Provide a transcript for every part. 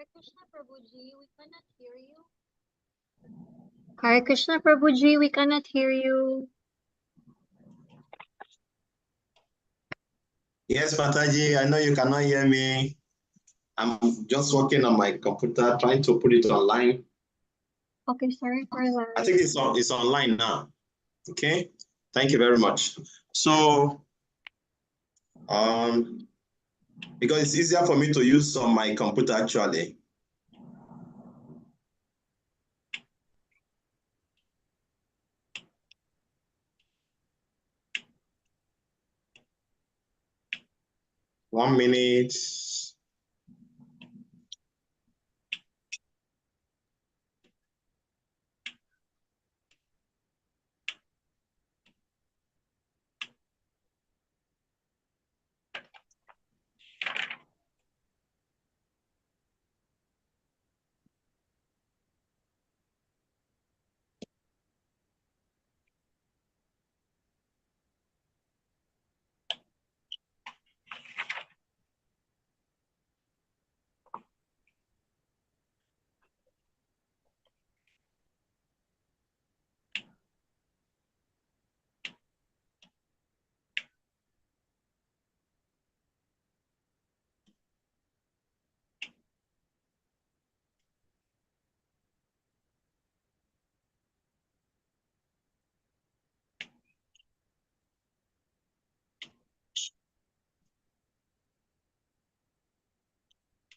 Hare Krishna Prabhuji, we cannot hear you. Hare Krishna Prabhuji, we cannot hear you. Yes, Mataji, I know you cannot hear me. I'm just working on my computer, trying to put it online. Okay, sorry for that. I think it's online now. Okay, thank you very much. So, because it's easier for me to use on my computer actually. One minute.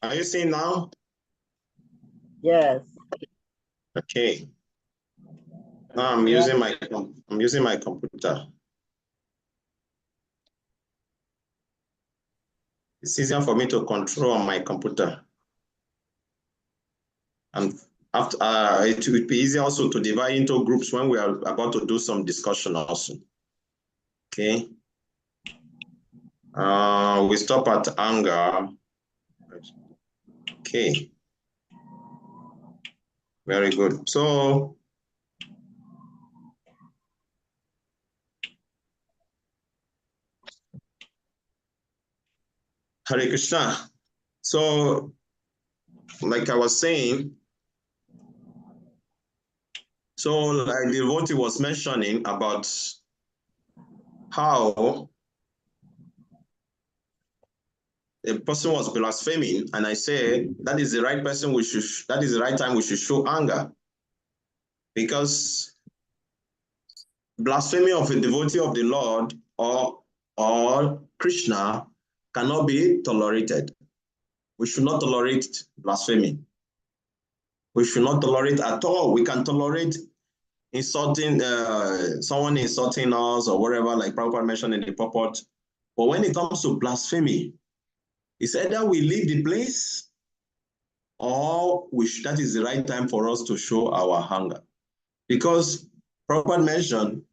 Are you seeing now? Yes. Okay. Now I'm using my computer. It's easier for me to control on my computer. And after it would be easy also to divide into groups when we are about to do some discussion also. Okay. We stop at anger. Okay. Very good. So Hare Krishna. So like I was saying, so like the devotee was mentioning about how a person was blaspheming, and I said that is the right person that is the right time we should show anger. Because blasphemy of a devotee of the Lord or Krishna cannot be tolerated. We should not tolerate blasphemy. We should not tolerate at all. We can tolerate insulting someone insulting us or whatever, like Prabhupada mentioned in the purport. But when it comes to blasphemy, it's either we leave the place or that is the right time for us to show our anger. Because Prabhupada mentioned,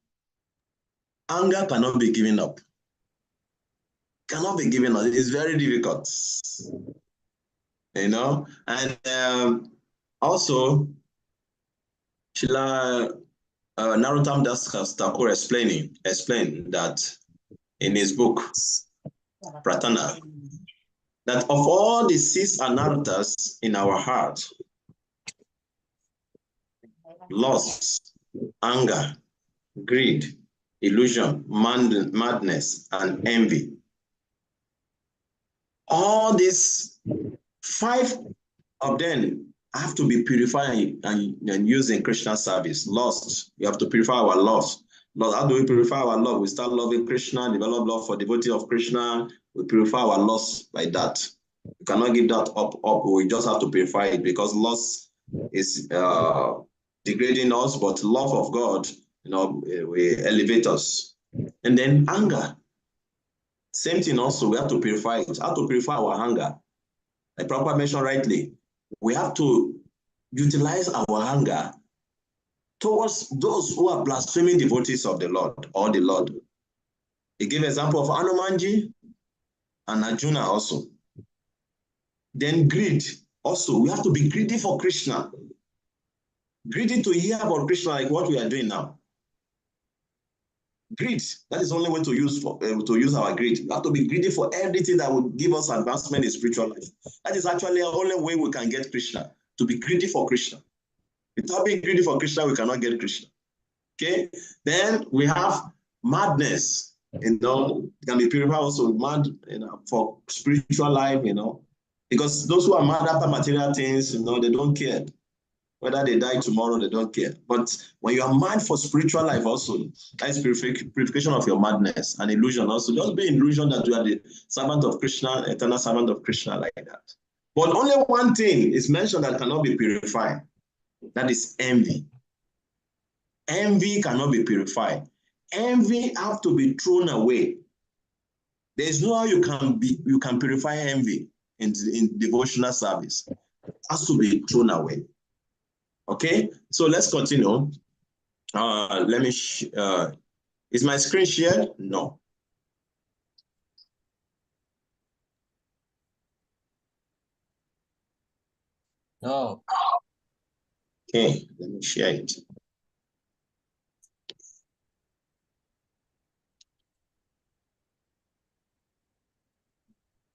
anger cannot be given up. Cannot be given up. It's very difficult. You know? And also, Srila Narottam Das Thakur explained that in his book, Pratana, that of all the 6 anarthas in our heart, lust, anger, greed, illusion, madness, and envy, all these 5 of them have to be purified and used in Krishna service. Lust, we have to purify our love. Lord, how do we purify our love? We start loving Krishna, develop love for devotee of Krishna. We purify our lust like that. We cannot give that up. We just have to purify it, because lust is degrading us, but love of God, we elevate us. And then anger. Same thing also, we have to purify it. How to purify our anger? Like Prabhupada mentioned rightly, we have to utilize our anger towards those who are blaspheming devotees of the Lord or the Lord. He gave example of Hanumanji and Arjuna also. Then greed. Also, we have to be greedy for Krishna. Greedy to hear about Krishna, like what we are doing now. Greed. That is the only way to use our greed. You have to be greedy for everything that will give us advancement in spiritual life. That is actually the only way we can get Krishna. To be greedy for Krishna. Without being greedy for Krishna, we cannot get Krishna. Okay. Then we have madness. It can be purified also mad, for spiritual life. Because those who are mad after material things, they don't care. Whether they die tomorrow, they don't care. But when you are mad for spiritual life also, that is purification of your madness, an illusion also. Just be illusion that you are the servant of Krishna, eternal servant of Krishna, like that. But only one thing is mentioned that cannot be purified. That is envy. Envy cannot be purified. Envy have to be thrown away. There is no how you can purify envy in devotional service. It has to be thrown away. Okay, so let's continue. Let me, is my screen shared? No. No. Okay, let me share it.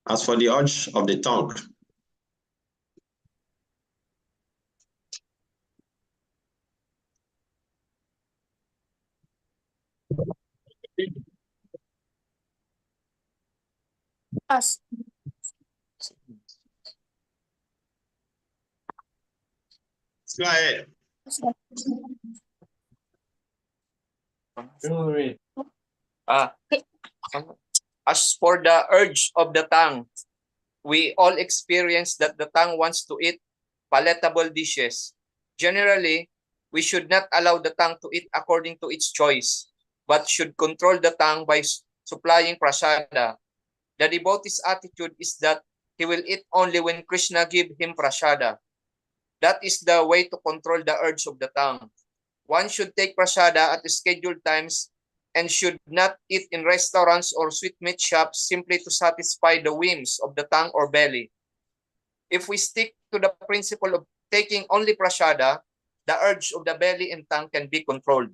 As for the urge of the tongue, Us. go ahead. As for the urge of the tongue, we all experience that the tongue wants to eat palatable dishes. Generally, we should not allow the tongue to eat according to its choice, but should control the tongue by supplying prasada. The devotee's attitude is that he will eat only when Krishna give him prasada. That is the way to control the urge of the tongue. One should take prasada at scheduled times and should not eat in restaurants or sweetmeat shops simply to satisfy the whims of the tongue or belly. If we stick to the principle of taking only prasada, the urge of the belly and tongue can be controlled.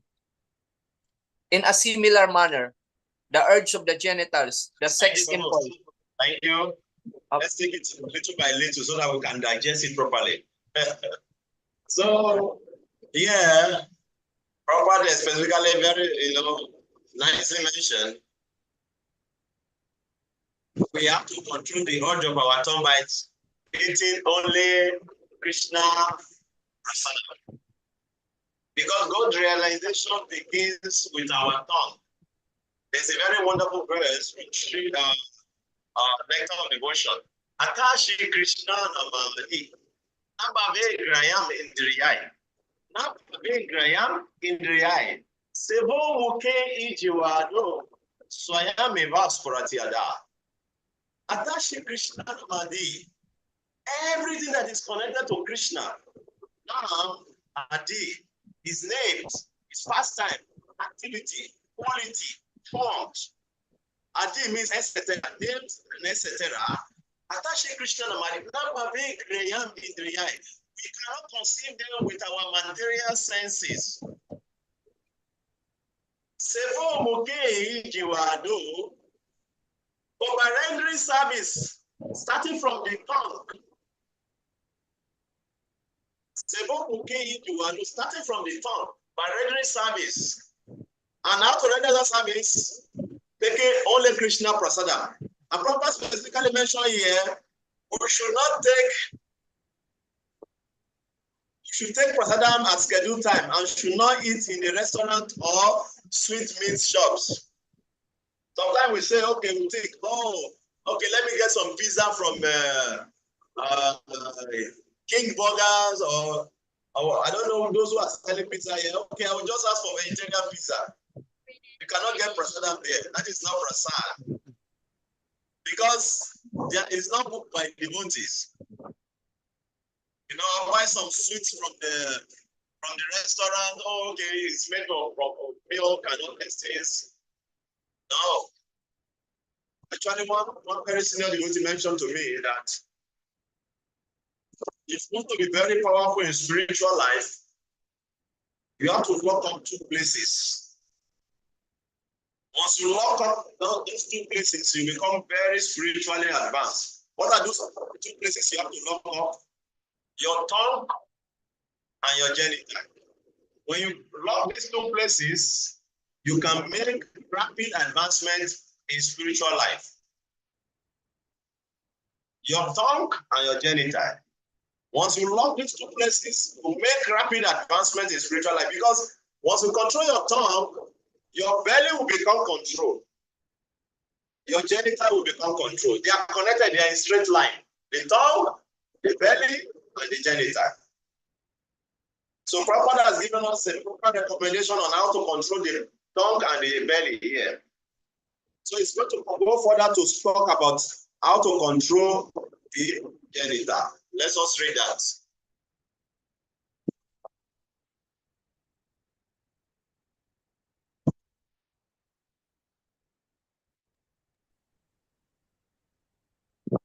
In a similar manner, the urge of the genitals, the sex impulse. Thank you. Let's take it little by little so that we can digest it properly. So, yeah, properly, specifically, very, nicely mentioned. We have to control the urge of our tongue by eating only Krishna prasada. Because God's realization begins with our tongue. There's a very wonderful verse which Nectar of Devotion. Atashi Krishna Namamadi. Nabave Grayam Indriyai. Nabave Grayam Indriyai. Sebo Muke Ijiwado. Swayame Vaspuratiada. Atashi Krishna Namadi. Everything that is connected to Krishna. Now, Adi, his names, his pastime, activity, quality, forms. Adi means etc. Names and etc. Atashi Krishna Namadi. We cannot conceive them with our material senses. Sevo Muke Jiwado. But by rendering service, starting from the tongue. Sevo Muke Jiwado, starting from the tongue, by rendering service. And how to render that service? Taking only Krishna prasada. And Prabhupada specifically mentioned here, we should not take, you should take prasadam at scheduled time and should not eat in a restaurant or sweet meat shops. Sometimes we say, okay, we'll take, okay, let me get some pizza from King Burgers or I don't know those who are selling pizza here. Okay, I will just ask for vegetarian pizza. You cannot get prasadam there. That is not prasad. Because there is not booked by devotees. I'll buy some sweets from the restaurant. Oh, okay, it's made from milk and all these things. No. Actually, one very senior devotee mentioned to me that if you want to be very powerful in spiritual life, you have to work on two places. Once you lock up those two places, you become very spiritually advanced. What are those two places you have to lock up? Your tongue and your genital. When you lock these two places, you can make rapid advancement in spiritual life. Your tongue and your genital. Once you lock these two places, you make rapid advancement in spiritual life, because once you control your tongue, your belly will become controlled. Your genital will become controlled. They are connected, they are in straight line. The tongue, the belly, and the genital. So Prabhupada has given us a proper recommendation on how to control the tongue and the belly here. So it's going to go further to talk about how to control the genital. Let us read that.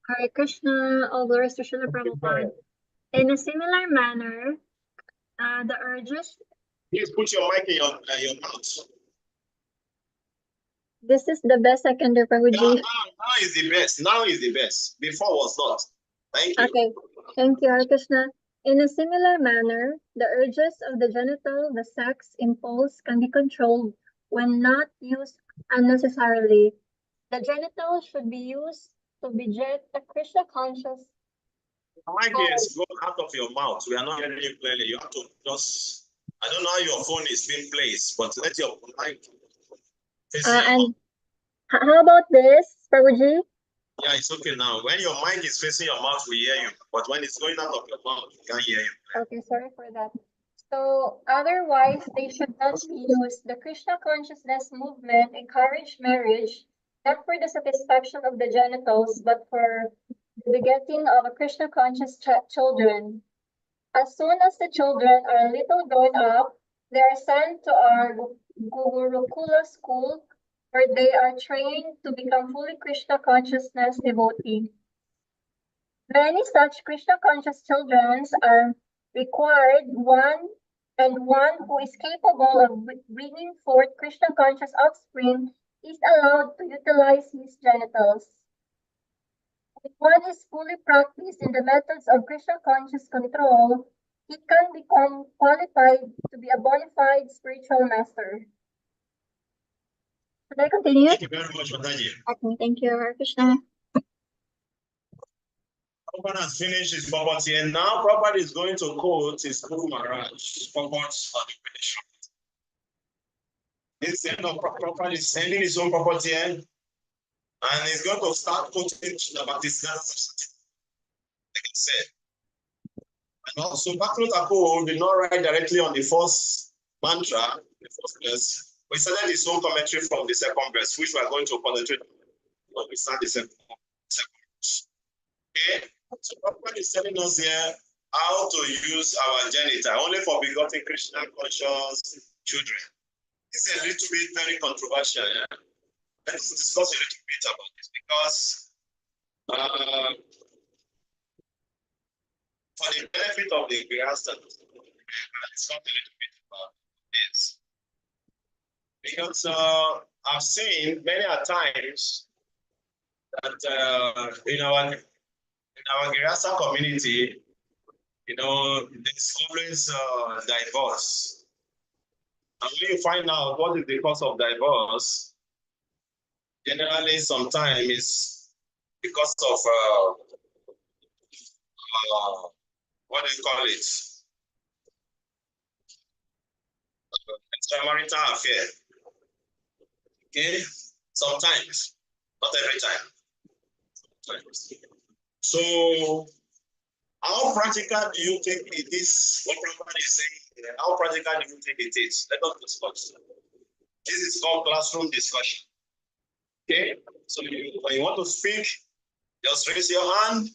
Hare Krishna, all glories to Srila Prabhupada. In a similar manner, the urges. Please put your mic in your mouth. This is the best I can do, Prabhuji. Now is the best. Now is the best. Before was not. Thank you. Okay, thank you, Hare Krishna. In a similar manner, the urges of the genital, the sex impulse can be controlled when not used unnecessarily. The genital should be used to beget a Krishna conscious. Mic is going out of your mouth. We are not hearing you clearly. You have to just, I don't know how your phone is being placed, but let your mic face your And mouth. how about this, Prabhuji? Yeah, it's okay now. When your mic is facing your mouth, we hear you. But when it's going out of your mouth, we can't hear you. Okay, sorry for that. So otherwise, they should not be used. The Krishna consciousness movement encourage marriage, not for the satisfaction of the genitals, but for the begetting of a Krishna conscious children. As soon as the children are a little grown up, they are sent to our Gurukula school, where they are trained to become fully Krishna consciousness devotee. Many such Krishna conscious children are required, one who is capable of bringing forth Krishna conscious offspring is allowed to utilize his genitals. If one is fully practiced in the methods of Krishna conscious control, he can become qualified to be a bona fide spiritual master. Should I continue? Thank you very much, Mataji. Okay, thank you, Hare Krishna. Prabhupada has finished his property, and now Prabhupada is going to quote his Guru Maharaj, purport on the creation. This end of Prabhupada is sending his own property end, and he's going to start quoting the Bhakti, like I said. And also, Bhakti Thakur did not write directly on the first mantra, the first verse. We started his own commentary from the second verse, which we are going to concentrate on when we start the second verse. Okay? So Prabhupada is telling us here how to use our genital only for begotten Krishna conscious children. This is a little bit very controversial. Yeah? Let's discuss a little bit about this, because for the benefit of the Grihastha, I'll discuss a little bit about this. Because I've seen many a times that in our Grihastha community, there's always divorce. And when you find out what is the cause of divorce, generally sometimes it's because of what do you call it? Extramarital affair. Okay? Sometimes, not every time. Sometimes. So, how practical do you think it is? What Prabhupada is saying, how practical do you think it is? Let us discuss. This is called classroom discussion. Okay? So, when you want to speak, just raise your hand.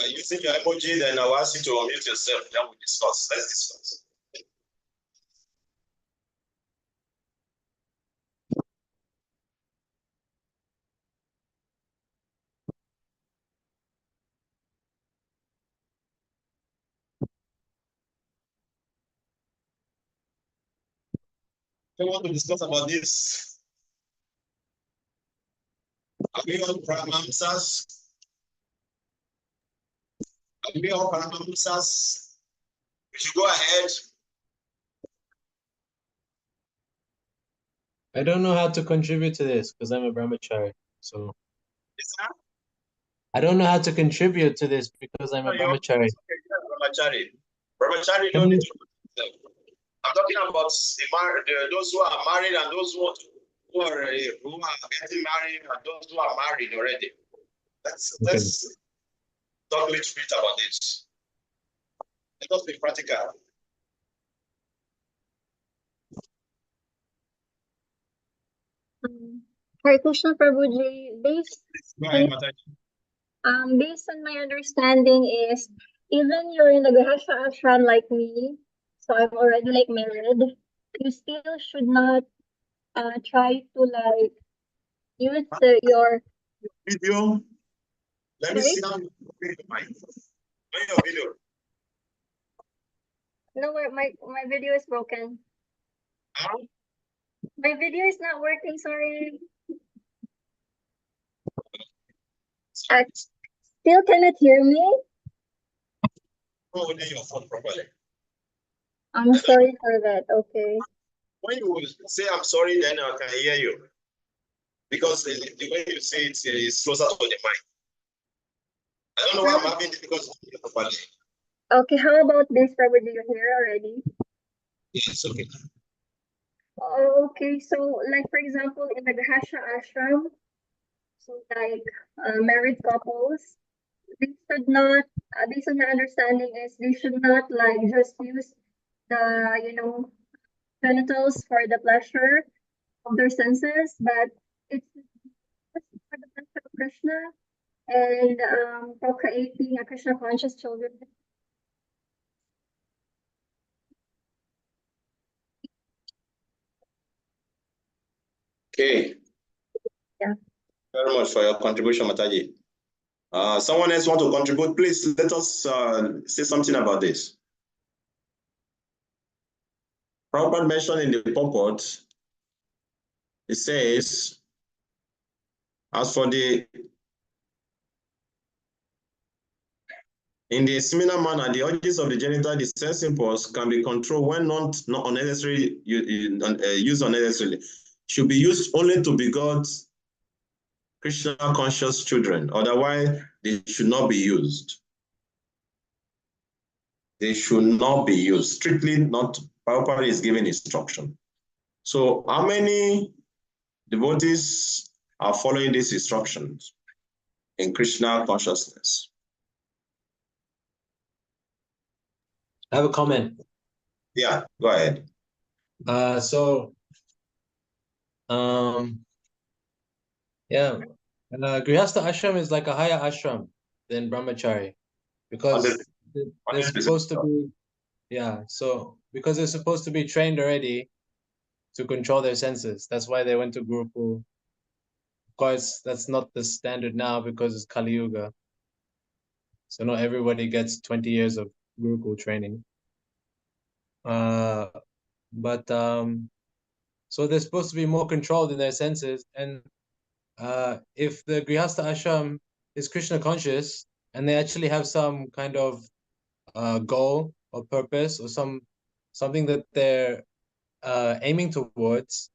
Using your emoji, then I'll ask you to unmute yourself. Then we'll discuss. Let's discuss. We want to discuss about this. Are we all Brahmamsas? Are we all Brahmamsas? We should go ahead. I don't know how to contribute to this because I'm a brahmachari. So Is that? I don't know how to contribute to this because I'm a brahmachari. Brahmachari. Brahmachari Can don't you- need to. I'm talking about those who are married and those who are getting married and those who are married already. Let's talk a little bit about this. Let us be practical. Hare Krishna Prabhuji, based Go ahead, Mataji. based on my understanding is, even you're in the Grihastha ashram like me, so I'm already like married, you still should not try to like use your Video. Let me Sorry? see how you play the mic. Play your video. no my video is broken. Huh? My video is not working, sorry. Still cannot hear me? Hold your phone properly. I'm sorry for that, okay. When you say I'm sorry, then I can hear you. Because the way you say it is closer to the mic. I don't know why I'm having difficulty properly. Okay, how about this, Prabhuji? You hear already? Yes, okay. Okay, so like for example, in the Grihastha ashram, so like married couples, they should not, based on my understanding is they should not like just use the genitals for the pleasure of their senses, but it's for the pleasure of Krishna and procreating a Krishna conscious children. Okay. Yeah. Very much for your contribution, Mataji. Someone else want to contribute? Please let us say something about this. Prabhupada mentioned in the purport, it says, as for in the similar manner, the urges of the genital, the sense impulse can be controlled when not unnecessarily used unnecessarily. Should be used only to begot Krishna conscious children. Otherwise, they should not be used. They should not be used. Strictly not. Prabhupada is giving instruction. So how many devotees are following these instructions in Krishna consciousness? I have a comment. Yeah, go ahead. Yeah, Grihastha ashram is like a higher ashram than brahmachari because they're supposed to be, because they're supposed to be trained already to control their senses. That's why they went to Gurukul. Of course, that's not the standard now because it's Kali Yuga. So not everybody gets 20 years of Gurukul training. So they're supposed to be more controlled in their senses. And if the Grihastha ashram is Krishna conscious and they actually have some kind of goal or purpose or something that they're aiming towards,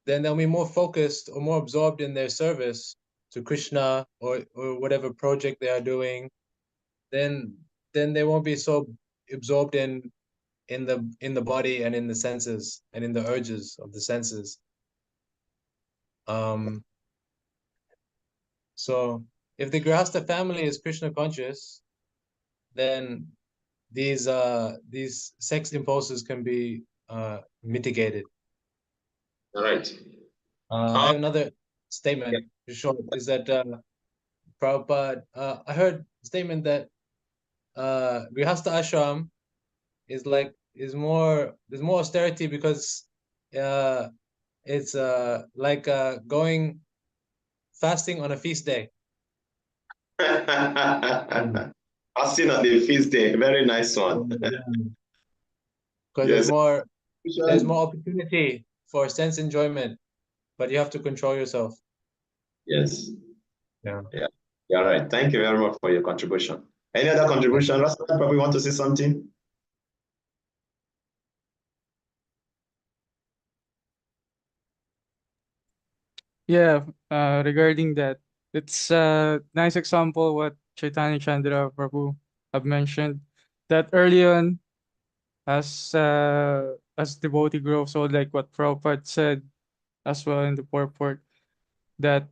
then they'll be more focused or more absorbed in their service to Krishna or whatever project they are doing. Then they won't be so absorbed in the body and in the senses and in the urges of the senses. So if the Grihastha family is Krishna conscious, then these sex impulses can be mitigated. All right. I have another statement. Short is that Prabhupada. I heard a statement that Grihastha ashram is there's more austerity because it's like going fasting on a feast day. Fasting on the feast day, very nice one. Because Yes. there's more opportunity for sense enjoyment, but you have to control yourself. Yes. Yeah. Yeah. You're right. Thank you very much for your contribution. Any other contribution? Last time, probably want to say something? Yeah, regarding that, it's a nice example what Chaitanya Chandra Prabhu have mentioned that early on as devotee grows, so like what Prabhupada said as well in the purport, that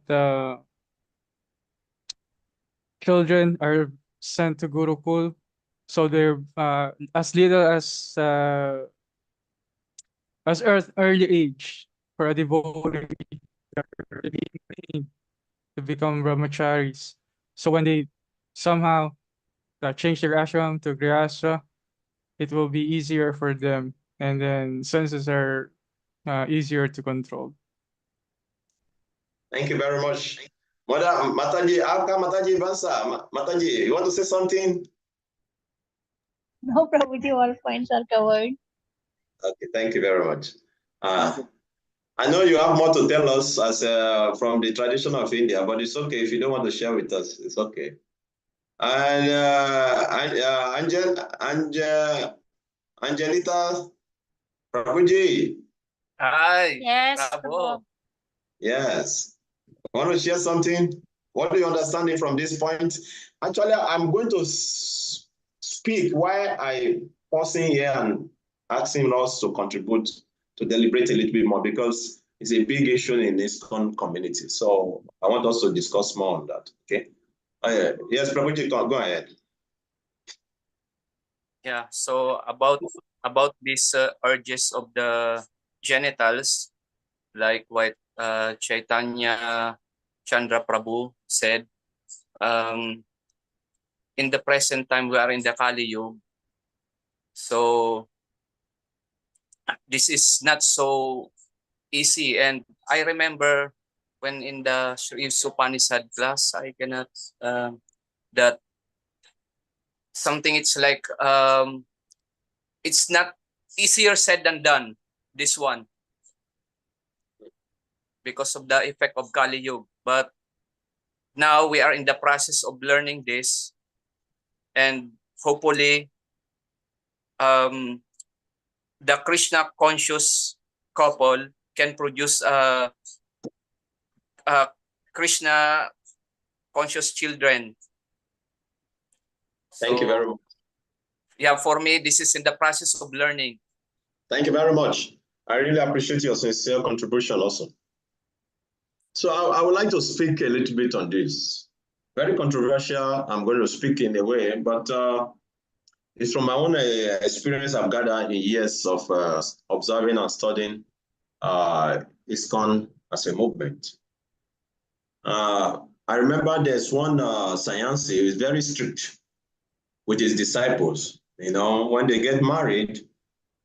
children are sent to Gurukul, so they're as little as early age for a devotee they're being trained to become brahmacharis. So when they somehow change their ashram to grihastha, it will be easier for them, and then senses are easier to control. Thank you very much. Mother Mataji, Alka Mataji Vansa. Mataji, you want to say something? No, Prabhuji, all points are covered. Okay, thank you very much. I know you have more to tell us as from the tradition of India, but it's okay if you don't want to share with us. It's okay. And Angelita Prabhuji. Hi, Yes, Prabhu. Yes. Want to share something? What do you understand from this point? Actually, I'm going to speak while I pausing here and asking us to contribute to deliberate a little bit more because it's a big issue in this community. So I want us to discuss more on that. Okay. Yes, Prabhuji, go ahead. Yeah, so about these urges of the genitals, like what Chaitanya Chandra Prabhu said, in the present time we are in the Kali Yuga, so this is not so easy. And I remember when in the Sri Upanishad class, I cannot that something. It's like it's not easier said than done. This one because of the effect of Kali Yuga, but now we are in the process of learning this, and hopefully the Krishna conscious couple can produce Krishna conscious children. Thank you very much. Yeah, for me, this is in the process of learning. Thank you very much. I really appreciate your sincere contribution also. So I would like to speak a little bit on this. Very controversial, I'm going to speak in a way, but it's from my own experience I've gathered in years of observing and studying ISKCON as a movement. I remember there's one Sayansi who is very strict with his disciples. You know, when they get married,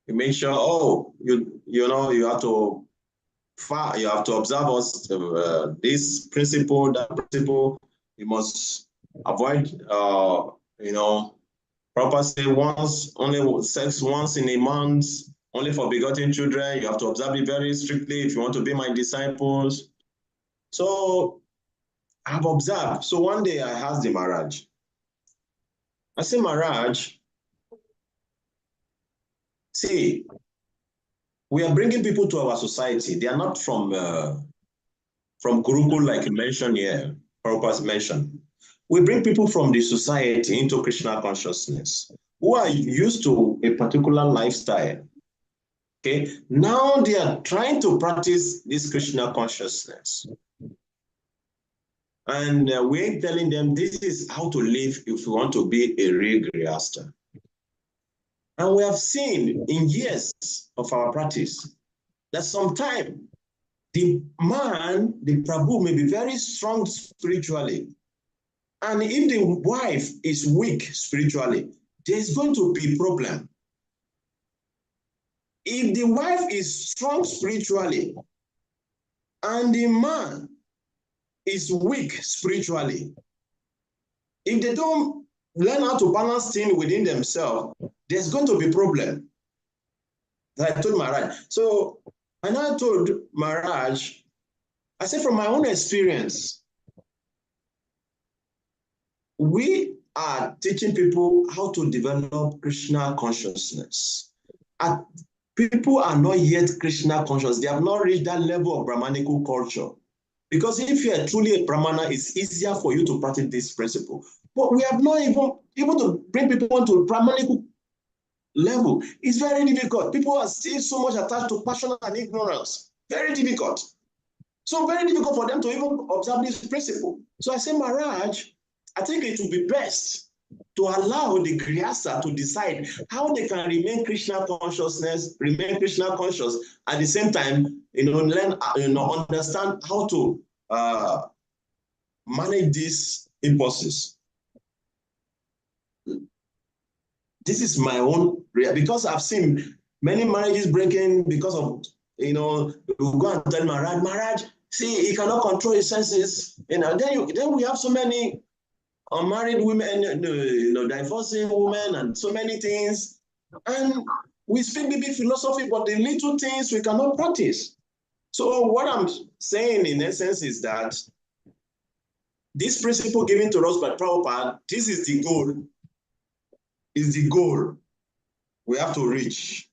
he makes sure, oh, you have to observe us this principle, that principle. You must avoid, proper say only sex once in a month, only for begotten children. You have to observe it very strictly if you want to be my disciples. So I've observed. So one day I asked the Maharaj. I said, Maharaj, see, we are bringing people to our society. They are not from Gurukul, like you mentioned here, Prabhupada mentioned. We bring people from the society into Krishna consciousness who are used to a particular lifestyle. Okay, now they are trying to practice this Krishna consciousness. And we're telling them this is how to live if you want to be a real grihastha. And we have seen in years of our practice that sometimes the man, the Prabhu, may be very strong spiritually. And if the wife is weak spiritually, there's going to be a problem. If the wife is strong spiritually and the man is weak spiritually, if they don't learn how to balance things within themselves, there's going to be a problem. That I told Maharaj. So, and I told Maharaj, I said from my own experience, we are teaching people how to develop Krishna consciousness. And people are not yet Krishna conscious. They have not reached that level of Brahmanical culture. Because if you are truly a Brahmana, it's easier for you to practice this principle. But we have not even able to bring people onto a Brahmanical level. It's very difficult. People are still so much attached to passion and ignorance. Very difficult. So very difficult for them to even observe this principle. So I say, Maharaj, I think it would be best to allow the Grihastha to decide how they can remain Krishna conscious, at the same time, learn, understand how to manage these impulses. This is my own, because I've seen many marriages breaking because of, we go and tell Maharaj, see, he cannot control his senses. Then we have so many unmarried women, divorcing women, and so many things. And we speak big philosophy, but the little things we cannot practice. So what I'm saying in essence is that this principle given to us by Prabhupada, this is the goal. Is the goal we have to reach.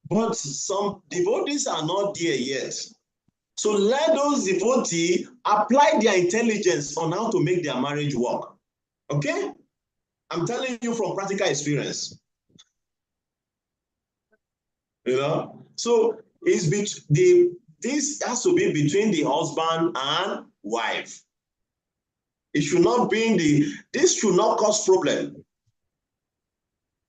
But some devotees are not there yet. So let those devotees apply their intelligence on how to make their marriage work. Okay? I'm telling you from practical experience. So this has to be between the husband and wife. It should not be this should not cause problem.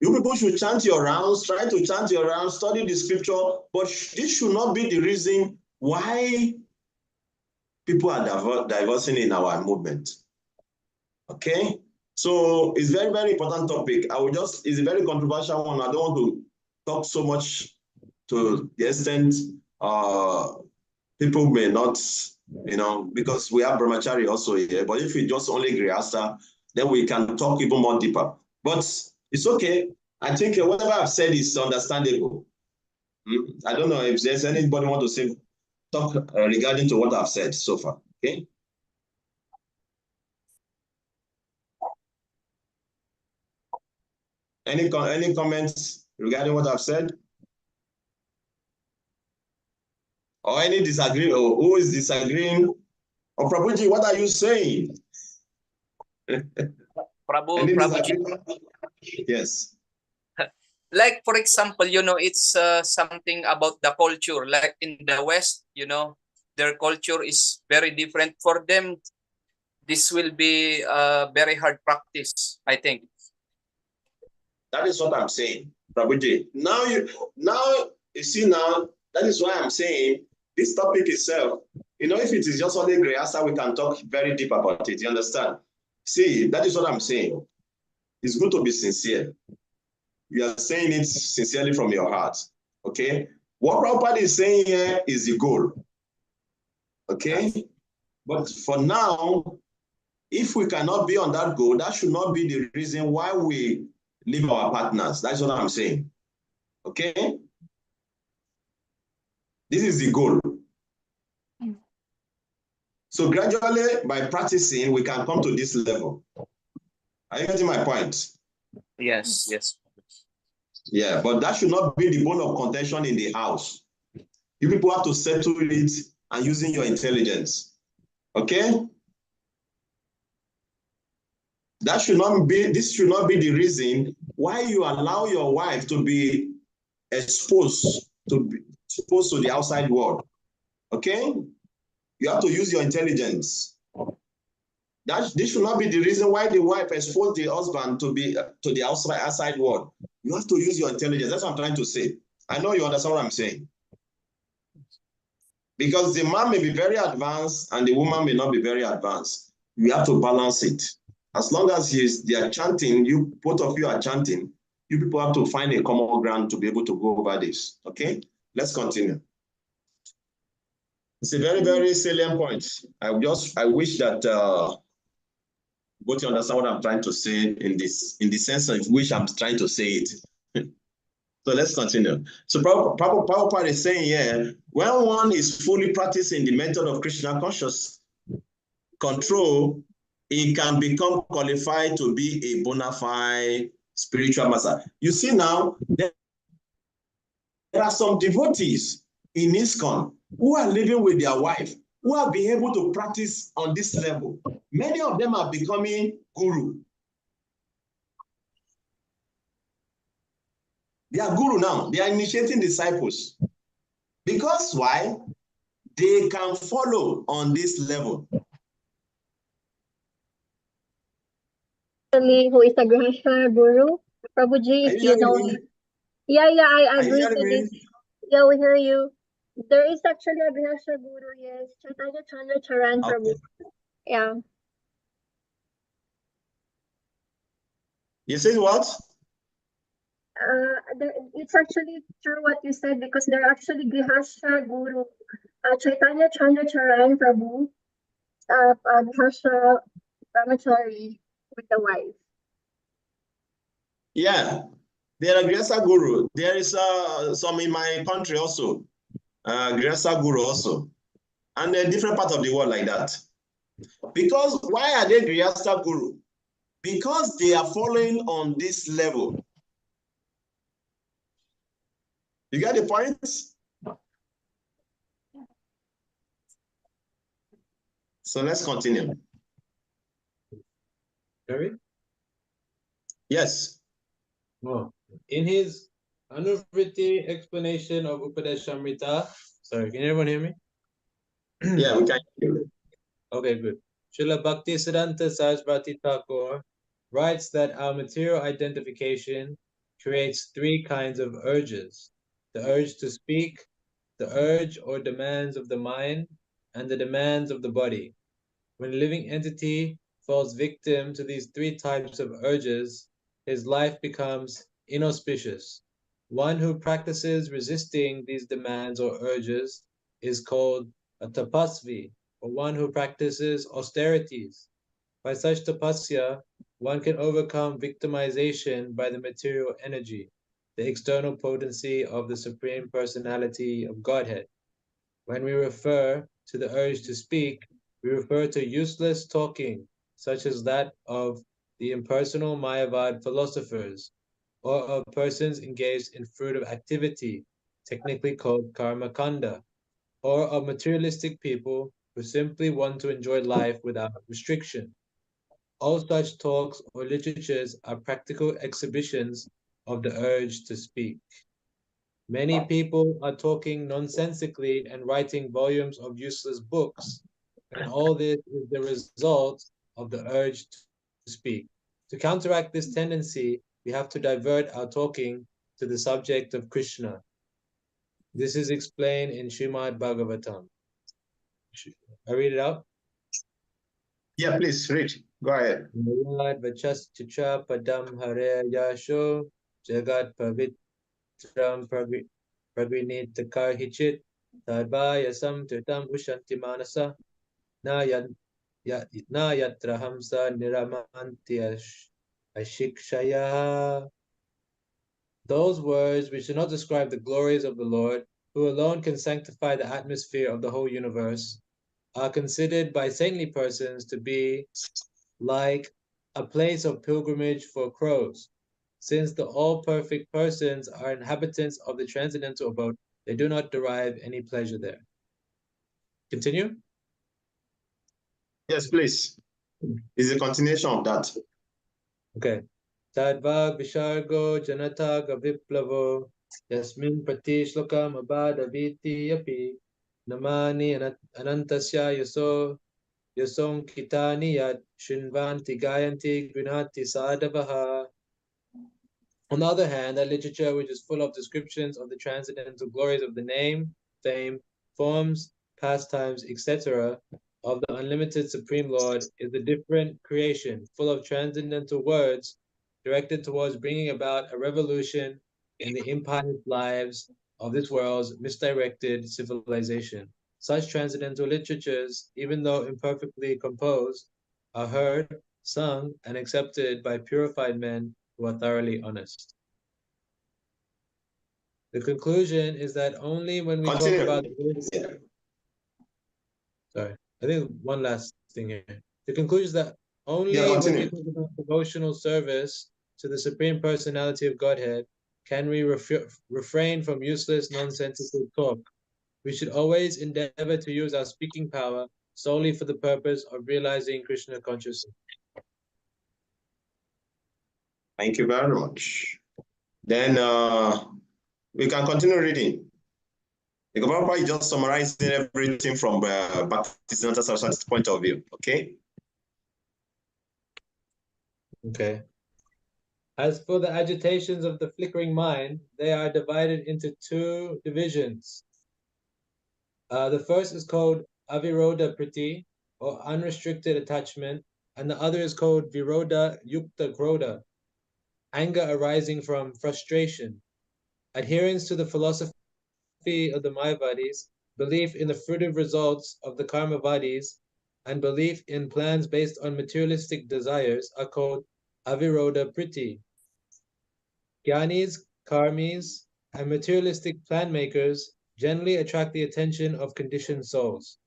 You people should chant your rounds, try to chant your rounds, study the scripture, but this should not be the reason why people are divorcing in our movement. Okay? So it's very, very important topic. It's a very controversial one. I don't want to talk so much to the extent people may not, because we have brahmachari also here, but if we just only grihastha, then we can talk even more deeper. But it's okay. I think whatever I've said is understandable. I don't know if there's anybody want to talk regarding to what I've said so far. Okay. Any comments regarding what I've said? Or any disagreement? Or who is disagreeing? Or Prabhuji, what are you saying? Prabhuji. Yes. Like, for example, it's something about the culture. Like in the West, their culture is very different. For them, this will be a very hard practice, I think. That is what I'm saying, Prabhuji. Now you see now, that is why I'm saying this topic itself, if it is just only grihastha, we can talk very deep about it. You understand? See, that is what I'm saying. It's good to be sincere. You are saying it sincerely from your heart. Okay? What Prabhupada is saying here is the goal. Okay? But for now, if we cannot be on that goal, that should not be the reason why we leave our partners. That's what I'm saying. Okay? This is the goal. So gradually, by practicing, we can come to this level. Are you getting my point? Yes, yes. Yeah, but that should not be the bone of contention in the house. You people have to settle it and using your intelligence. Okay? This should not be the reason why you allow your wife to be exposed to the outside world. Okay? You have to use your intelligence. This should not be the reason why the wife exposed the husband to the outside world. You have to use your intelligence. That's what I'm trying to say. I know you understand what I'm saying. Because the man may be very advanced and the woman may not be very advanced. You have to balance it. As long as they are chanting, both of you are chanting, you people have to find a common ground to be able to go over this. Okay? Let's continue. It's a very, very salient point. I wish that both you understand what I'm trying to say in the sense of which I'm trying to say it. So let's continue. So Prabhupada is saying here, when one is fully practicing the method of Krishna conscious control, he can become qualified to be a bona fide spiritual master. You see now, there are some devotees in ISKCON who are living with their wife, who have been able to practice on this level. Many of them are becoming guru. They are guru now. They are initiating disciples. Because why? They can follow on this level. Who is a Grihastha Guru? Prabhuji, Are if you you know. hearing me? Yeah, I Are you agree hearing to me? this. Yeah, we hear you. There is actually a Grihastha Guru, yes. Chaitanya Chandra Charan Prabhu. Okay. Yeah. You said what? It's actually true what you said because they're actually Grihastha Guru. Chaitanya Chandra Charan Prabhu, Grihastha Brahmachari with the wife. Yeah, there are Grihastha Guru. There is some in my country also, Grihastha Guru also, and a different part of the world like that. Because why are they Grihastha Guru? Because they are following on this level. You get the point? So let's continue. Sorry? Yes. Oh. In his Anuvriti explanation of Upadeshamrita, sorry, can everyone hear me? Yeah, we can hear you. Okay, good. Srila Bhakti Siddhanta Sarasvati Thakur writes that our material identification creates three kinds of urges: the urge to speak, the urge or demands of the mind, and the demands of the body. When a living entity falls victim to these three types of urges, his life becomes inauspicious. One who practices resisting these demands or urges is called a tapasvi, or one who practices austerities. By such tapasya, one can overcome victimization by the material energy, the external potency of the Supreme Personality of Godhead. When we refer to the urge to speak, we refer to useless talking, such as that of the impersonal Mayavad philosophers, or of persons engaged in fruitive activity, technically called karma kanda, or of materialistic people who simply want to enjoy life without restriction. All such talks or literatures are practical exhibitions of the urge to speak. Many people are talking nonsensically and writing volumes of useless books, and all this is the result of the urge to speak. To counteract this tendency, we have to divert our talking to the subject of Krishna. This is explained in Srimad Bhagavatam. I read it out. Yeah, please read. Go ahead. Vachascha padam hare yasho jagat pavitram pragvinita hichit tadvaya samtritam ushanti manasa na yatra hamsa niramanti ashikshaya. Those words which do not describe the glories of the Lord, who alone can sanctify the atmosphere of the whole universe, are considered by saintly persons to be like a place of pilgrimage for crows. Since the all-perfect persons are inhabitants of the transcendental abode, they do not derive any pleasure there. Continue? Yes, please. It's a continuation of that. Okay. Tadva vishargo janata gaviplavo yasmin prati shlokam abadaviti yapi namani anantasya yasong kitani yat shinvanti gayanti grinati sadavaha. On the other hand, that literature which is full of descriptions of the transcendental glories of the name, fame, forms, pastimes, etc., of the unlimited Supreme Lord is a different creation, full of transcendental words directed towards bringing about a revolution in the impious lives of this world's misdirected civilization. Such transcendental literatures, even though imperfectly composed, are heard, sung, and accepted by purified men who are thoroughly honest. The conclusion is that only when we Continue. talk about sorry, I think one last thing here. The conclusion is that Only Yeah, when continue. we talk about devotional service to the Supreme Personality of Godhead can we refrain from useless, nonsensical talk. We should always endeavor to use our speaking power solely for the purpose of realizing Krishna consciousness. Thank you very much. Then we can continue reading. The Prabhupada is just summarizing everything from Bhakti Saraswati's point of view. Okay. Okay. As for the agitations of the flickering mind, they are divided into two divisions. The first is called aviroda priti, or unrestricted attachment, and the other is called viroda yukta krodha, anger arising from frustration. Adherence to the philosophy of the Mayavadis, belief in the fruitive results of the Karmavadis, and belief in plans based on materialistic desires are called aviroda priti. Gyanis, karmis, and materialistic plan makers generally attract the attention of conditioned souls.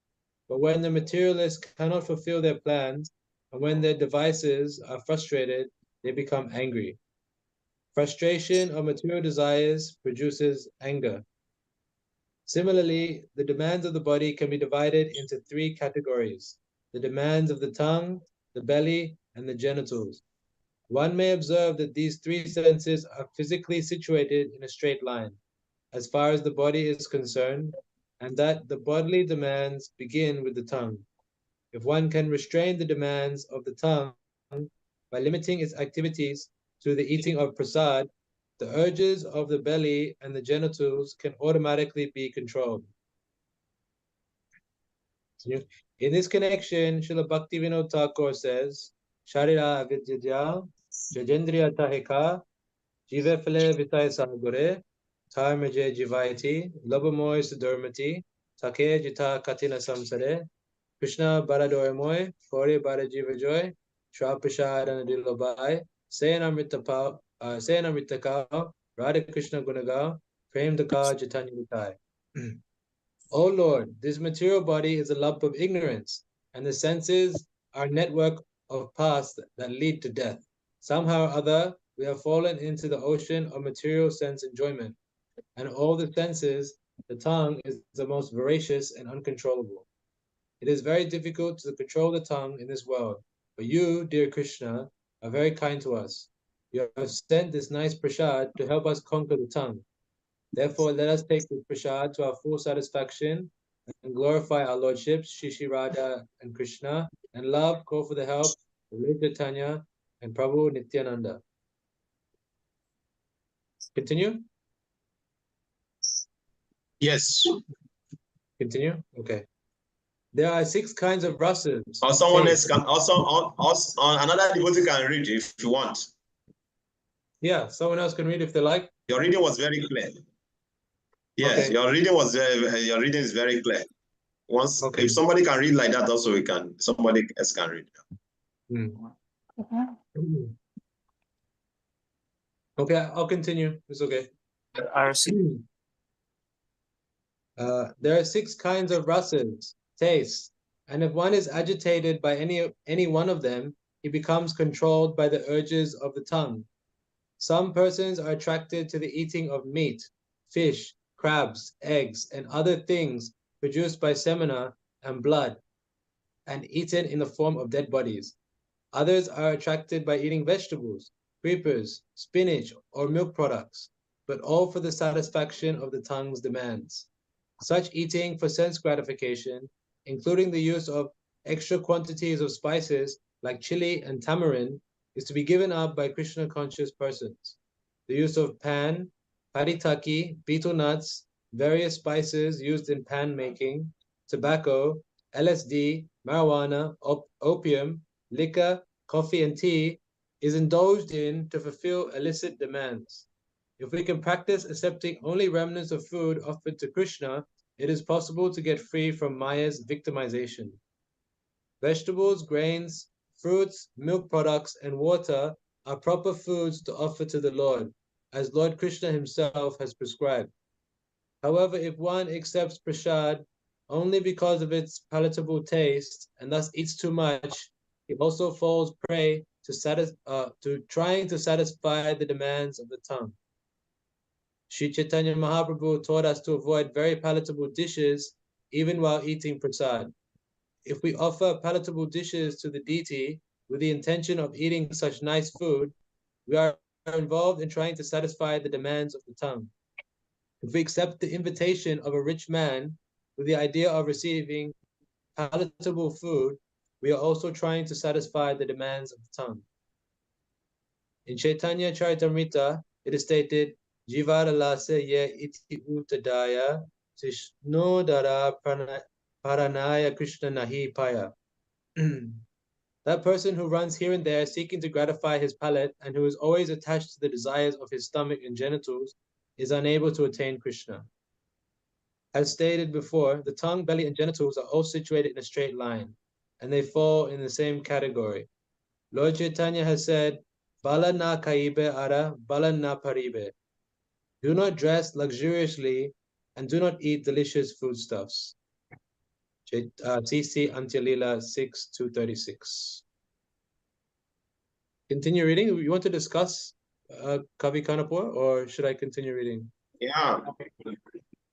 But when the materialists cannot fulfill their plans, and when their devices are frustrated, they become angry. Frustration of material desires produces anger. Similarly, the demands of the body can be divided into three categories: the demands of the tongue, the belly, and the genitals. One may observe that these three senses are physically situated in a straight line, as far as the body is concerned, and that the bodily demands begin with the tongue. If one can restrain the demands of the tongue by limiting its activities to the eating of prasad, the urges of the belly and the genitals can automatically be controlled. In this connection, Srila Bhaktivinoda Thakur says, Sharira avidyadya, jajendriya tahika, jive phale vitay sagore, karmaje jivayati, labamoy sudharmati, take jita katina samsare, Krishna baradoramoy, kore barajivajoy, shraprashadana dilobai, sayanamritakao, Radha Krishna Gunagao, Prem Daka Jitanya Vitai. O Lord, this material body is a lump of ignorance, and the senses are a network of paths that lead to death. Somehow or other, we have fallen into the ocean of material sense enjoyment, and all the senses, the tongue is the most voracious and uncontrollable. It is very difficult to control the tongue in this world, but you, dear Krishna, are very kind to us. You have sent this nice prasad to help us conquer the tongue. Therefore, let us take this prasad to our full satisfaction and glorify our lordships, Shishi Radha and Krishna, and love, call for the help of Lord Chaitanya and Prabhu Nityananda. Continue? Yes. Continue? Okay. There are 6 kinds of rasas. Or someone else can also another devotee can read if you want. Yeah, someone else can read if they like. Your reading was very clear. Yes, Okay. your reading is very clear. Once Okay. if somebody can read like that, also somebody else can read. Okay, I'll continue. It's okay. There are 6 kinds of rasas, tastes, and if one is agitated by any one of them, he becomes controlled by the urges of the tongue. Some persons are attracted to the eating of meat, fish, crabs, eggs, and other things produced by semina and blood, and eaten in the form of dead bodies. Others are attracted by eating vegetables, creepers, spinach, or milk products, but all for the satisfaction of the tongue's demands. Such eating for sense gratification, including the use of extra quantities of spices like chili and tamarind, is to be given up by Krishna conscious persons. The use of pan, paritaki, betel nuts, various spices used in pan making, tobacco, LSD, marijuana, opium, liquor, coffee, and tea is indulged in to fulfill illicit demands. If we can practice accepting only remnants of food offered to Krishna, it is possible to get free from Maya's victimization. Vegetables, grains, fruits, milk products, and water are proper foods to offer to the Lord, as Lord Krishna himself has prescribed. However, if one accepts prasad only because of its palatable taste and thus eats too much, He also falls prey to trying to satisfy the demands of the tongue. Sri Chaitanya Mahaprabhu taught us to avoid very palatable dishes even while eating prasad. If we offer palatable dishes to the deity with the intention of eating such nice food, we are involved in trying to satisfy the demands of the tongue. If we accept the invitation of a rich man with the idea of receiving palatable food, we are also trying to satisfy the demands of the tongue. In Chaitanya Charitamrita, it is stated, Jivaralasa ye iti utadaya tishnodara paranaya Krishna nahi paya. That person who runs here and there seeking to gratify his palate and who is always attached to the desires of his stomach and genitals is unable to attain Krishna. As stated before, the tongue, belly, and genitals are all situated in a straight line, and they fall in the same category. Lord Chaitanya has said, Bala na kaibe ara, bala na paribe. Do not dress luxuriously and do not eat delicious foodstuffs. CC Antyalila 6:236. Continue reading. You want to discuss Kavi Kanapur, or should I continue reading? Yeah.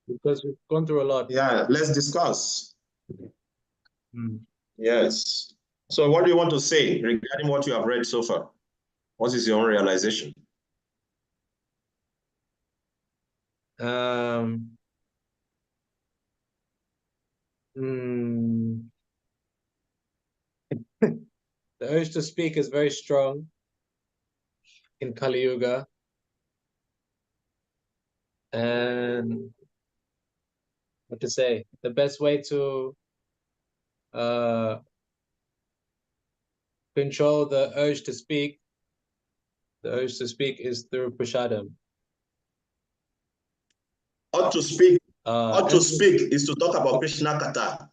Because we've gone through a lot. Yeah, let's discuss. Yes. So what do you want to say regarding what you have read so far? What is your own realization? The urge to speak is very strong in Kali Yuga. And what to say? The best way to control the urge to speak is through prasadam. Ought to speak is to talk about Krishna Katha.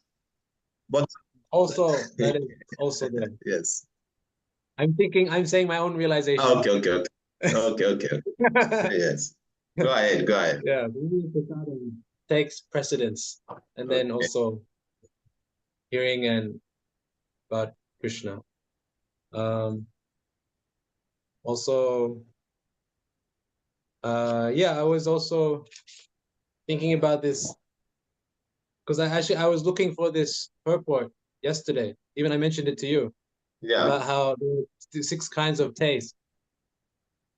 But also, that is also there. Yes. I'm saying my own realization. Okay. Yes. Go ahead. Yeah, prasadam takes precedence. And then also hearing and about Krishna. Also, I was also thinking about this because I was looking for this purport yesterday. Even I mentioned it to you. Yeah. About how the 6 kinds of taste,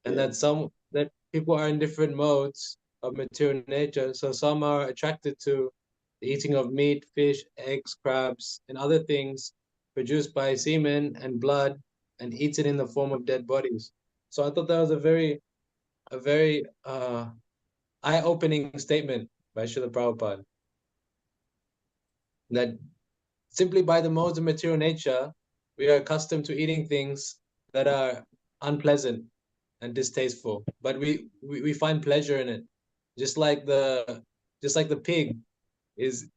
and that people are in different modes of material nature. So some are attracted to the eating of meat, fish, eggs, crabs, and other things produced by semen and blood and eaten in the form of dead bodies. So I thought that was a very eye-opening statement by Srila Prabhupada. That simply by the modes of material nature, we are accustomed to eating things that are unpleasant and distasteful, but we find pleasure in it. Just like the pig is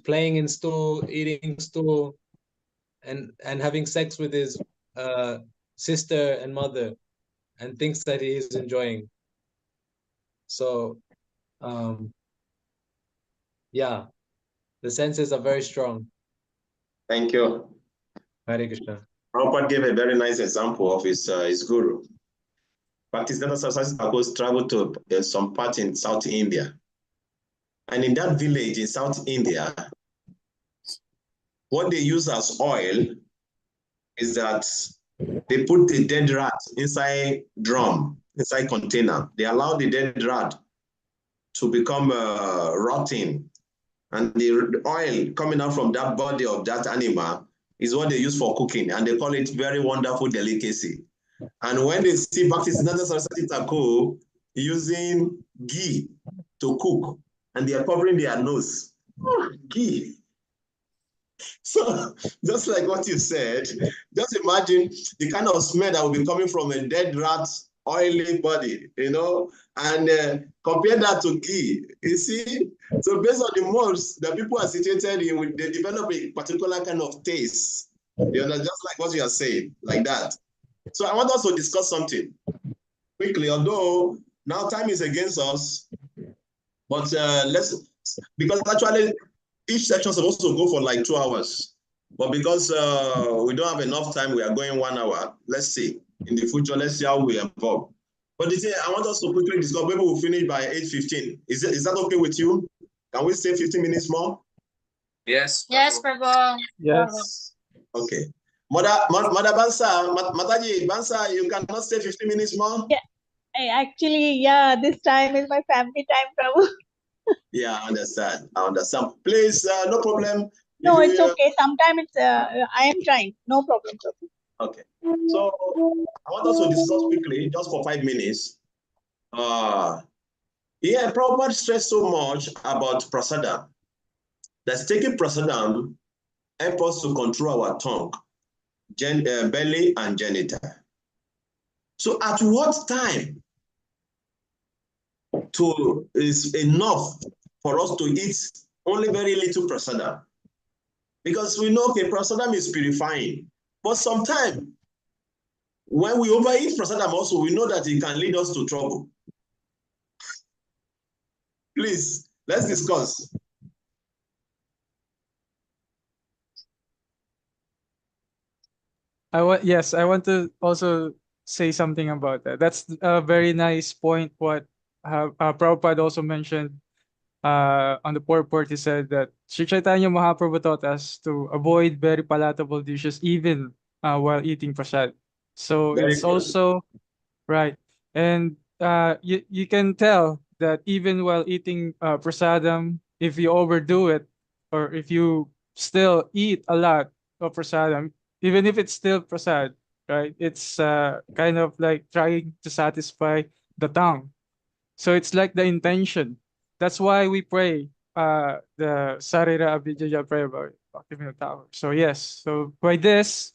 playing in stool, eating stool, and having sex with his sister and mother, and thinks that he is enjoying. So, the senses are very strong. Thank you. Hare Krishna. Prabhupada gave a very nice example of his guru. Bhakti traveled to some part in South India. And in that village in South India, what they use as oil is that they put the dead rat inside container. They allow the dead rat to become rotting. And the oil coming out from that body of that animal is what they use for cooking. And they call it very wonderful delicacy. And when they see Bhakti Saraswati Thakur using ghee to cook, and they are covering their nose, ghee. So just like what you said, just imagine the kind of smell that will be coming from a dead rat's oily body, and compare that to ghee. You see, so based on the modes that people are situated in, they develop a particular kind of taste. Just like what you are saying, like that. So I want us to discuss something quickly, although now time is against us, but because actually each section is supposed to go for like 2 hours. But because we don't have enough time, we are going 1 hour. Let's see. In the future, let's see how we evolve. But I want us to quickly discuss. Maybe we'll finish by 8:15. Is that okay with you? Can we stay 15 minutes more? Yes. Yes, Prabhu. Yes. Okay. Mother Bansa, Mataji Bansa, you cannot stay 15 minutes more? Yeah. Actually, yeah, this time is my family time, Prabhu. Yeah, I understand. Please, no problem. No, If it's you, okay. Sometimes it's, I am trying. No problem, Prabhu. okay. So I want us to discuss quickly, just for 5 minutes. Yeah, Prabhupada stressed so much about prasadam. That's taking prasadam help us to control our tongue, belly, and genital. So at what time is enough for us to eat only very little prasadam? Because we know, okay, prasadam is purifying. But sometimes, when we overeat prasadam also, we know that it can lead us to trouble. Please, let's discuss. I want to also say something about that. That's a very nice point. What Prabhupada also mentioned on the purport, he said that Sri Chaitanya Mahaprabhu taught us to avoid very palatable dishes even while eating prasad. So Very it's good. also right, and you can tell that even while eating prasadam, if you overdo it, or if you still eat a lot of prasadam, even if it's still prasad, right? It's kind of like trying to satisfy the tongue. So it's like the intention. That's why we pray the Sarira Abhijaya prayer by Bhakti Tower. So yes, so by this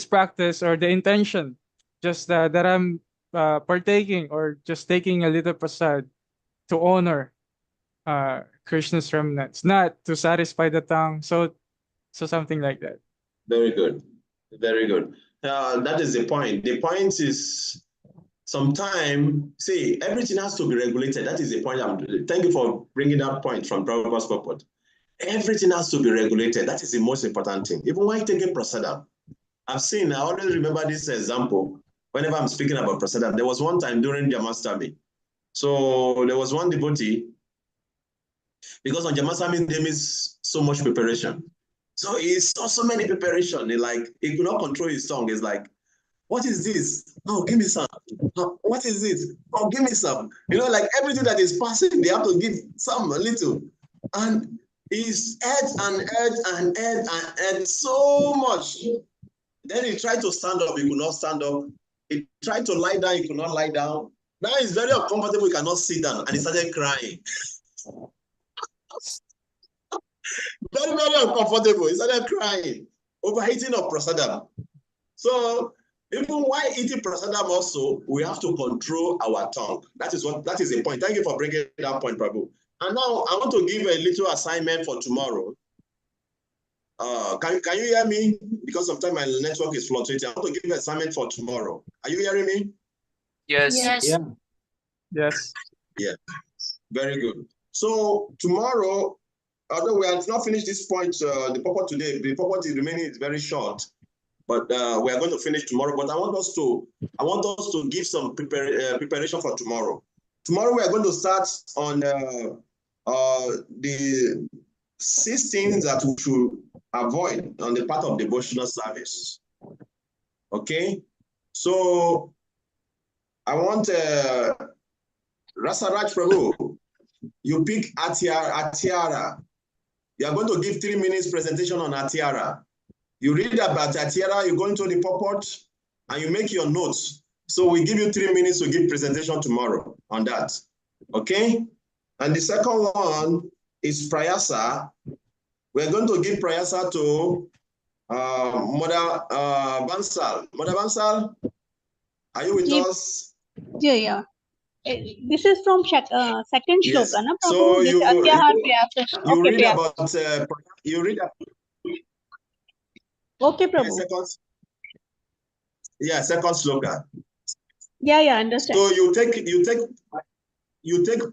practice or the intention, just that I'm partaking or just taking a little prasad to honor Krishna's remnants, not to satisfy the tongue. So something like that. Very good. Very good. That is the point. The point is sometimes, see, everything has to be regulated. That is the point. Thank you for bringing that point from Prabhupada's purport. Everything has to be regulated. That is the most important thing. Even when taking prasadam, I always remember this example whenever I'm speaking about prasadam. There was one time during Jamastami. So there was one devotee, because on Jamastami there is so much preparation. So he saw so many preparation. He could not control his tongue. It's like, what is this? Oh, give me some. Oh, what is this? Oh, give me some. Like everything that is passing, they have to give some, a little. And he's ate and so much. Then he tried to stand up, he could not stand up. He tried to lie down, he could not lie down. Now he's very uncomfortable, he cannot sit down, and he started crying. Very, very uncomfortable. He started crying. Overeating of prasadam. So even while eating prasadam also, we have to control our tongue. That is the point. Thank you for bringing that point, Prabhu. And now I want to give a little assignment for tomorrow. Can you hear me? Because sometimes my network is fluctuating. I want to give an assignment for tomorrow. Are you hearing me? Yes. Yeah. Yes. Yeah. Very good. So tomorrow, although we have not finished this point, the purport today, the purport is remaining is very short, but we are going to finish tomorrow. But I want us to give some preparation for tomorrow. Tomorrow we are going to start on the 6 things that we should avoid on the part of devotional service. Okay, so I want Rasaraj Prabhu. You pick Atiara. You are going to give 3 minutes presentation on Atiara. You read about Atiara, you go into the purport, and you make your notes. So we give you 3 minutes to give presentation tomorrow on that. Okay? And the second one is Prayasa. We're going to give Prayasa to Mother Bansal. Mother Bansal, are you with us? Yeah. This is from second Yes. shloka, na Prabhu? So This Atyahar Prayasa. you Okay, read Prayasa. about you read about Okay, Prabhu. second sloka. Yeah, understand. So you take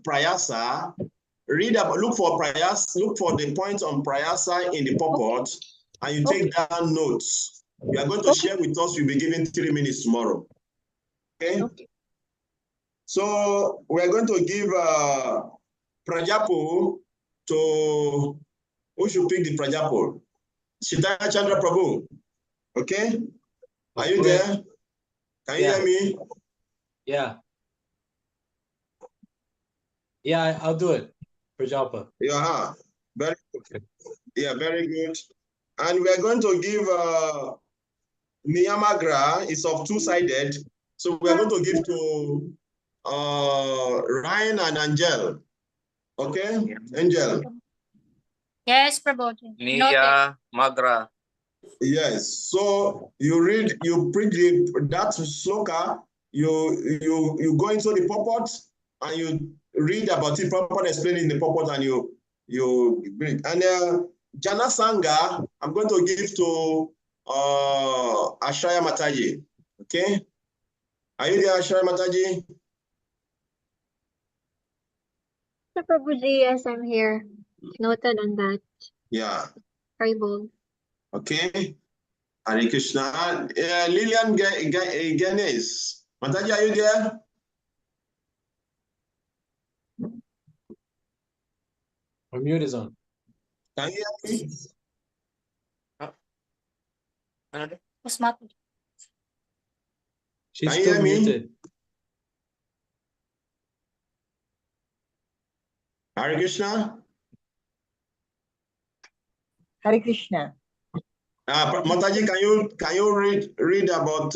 Prayasa, look for the point on Prayasa in the purport, and you take down notes. You are going to share with us. You'll be given 3 minutes tomorrow. Okay? Okay. So we're going to give Prajapo to, who should pick the Prajapo? Shitaya Chandra Prabhu. Okay? Are you Okay. there? Can you hear me? Yeah. Yeah, I'll do it. Prajapa. Yeah. Very good. Yeah, very good. And we're going to give Niyamagra, it's of two-sided. So we're going to give to Ryan and Angel. Okay? Angel. Yes, Prabhu. Nia Magra. Yes. So you read, you preach that sloka, you go into the purport and you read about it, purport explaining the purport, and you bring. And Jana Sangha, I'm going to give to Ashaya Mataji. Okay? Are you there, Ashaya Mataji? Prabhuji, yes, I'm here. Noted on that. Yeah. Tribal. Okay. Hare Krishna. Lillian Ganes. Mataji, are you there? Her mute is on. Can you hear me? She's Can you still hear me? muted. Hare Krishna. Hare Krishna. Mataji, can you read about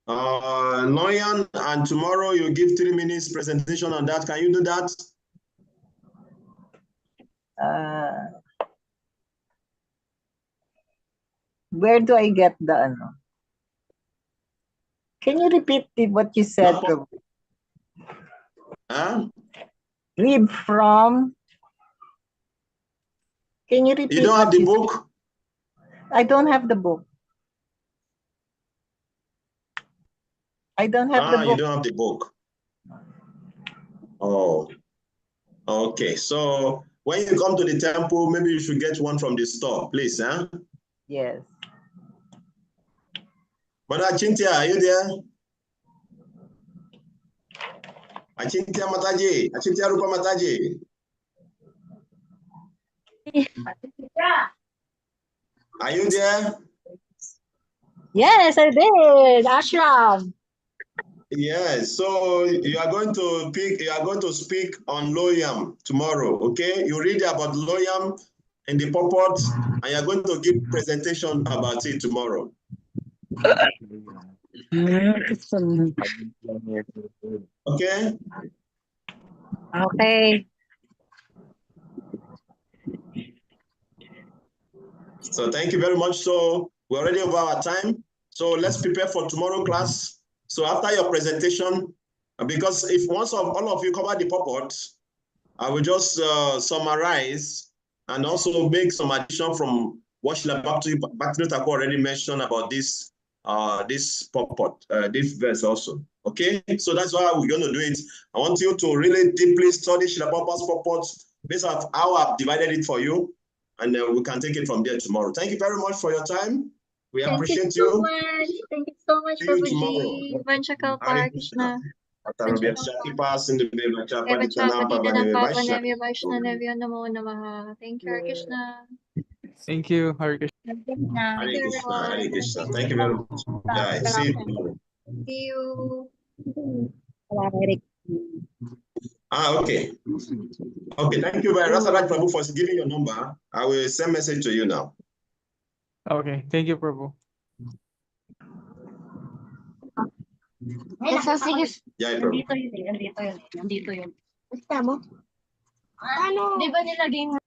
Noyan, and tomorrow you give 3 minutes presentation on that. Can you do that? Where do I get the ano? Can you repeat what you said, No. Prabhu? Huh? Read from. Can you repeat? You don't have what the you book? said? I don't have the book. I don't have the book. You don't have the book. Oh, okay. So when you come to the temple, maybe you should get one from the store, please. Huh? Yes. Mother Chintia, are you there? Achintia Mataji, Achintia Rupa Mataji. Are you there? Yes, I did. Ashram. Yes, so you are going to speak on Loyam tomorrow, okay? You read about Loyam in the purport, and you're going to give presentation about it tomorrow. Okay? Okay. So thank you very much. So we're already over our time. So let's prepare for tomorrow class. So after your presentation, because if once all of you cover the purport, I will just summarize and also make some addition from what Srila Bhakti Thakur already mentioned about this purport, this verse also. Okay, so that's why we're going to do it. I want you to really deeply study Srila Prabhupada's purport based on how I've divided it for you, and we can take it from there tomorrow. Thank you very much for your time. We appreciate you. Thank you so much, See you tomorrow. Prabhuji. Vanchakalpa Krishna. Thank you, Hare Krishna. Thank you, Hare Krishna. Hare Thank you, Krishna, Hare everyone. Krishna. Thank you very much. Yeah, see you tomorrow. See you. Okay. Okay, thank you very much. That's Prabhu for giving your number. I will send message to you now. Okay, thank you, Prabhu. Yeah, Prabhu. Nandito yun. Nandito yun. Basta mo? Ano? Di ba nilagay mo?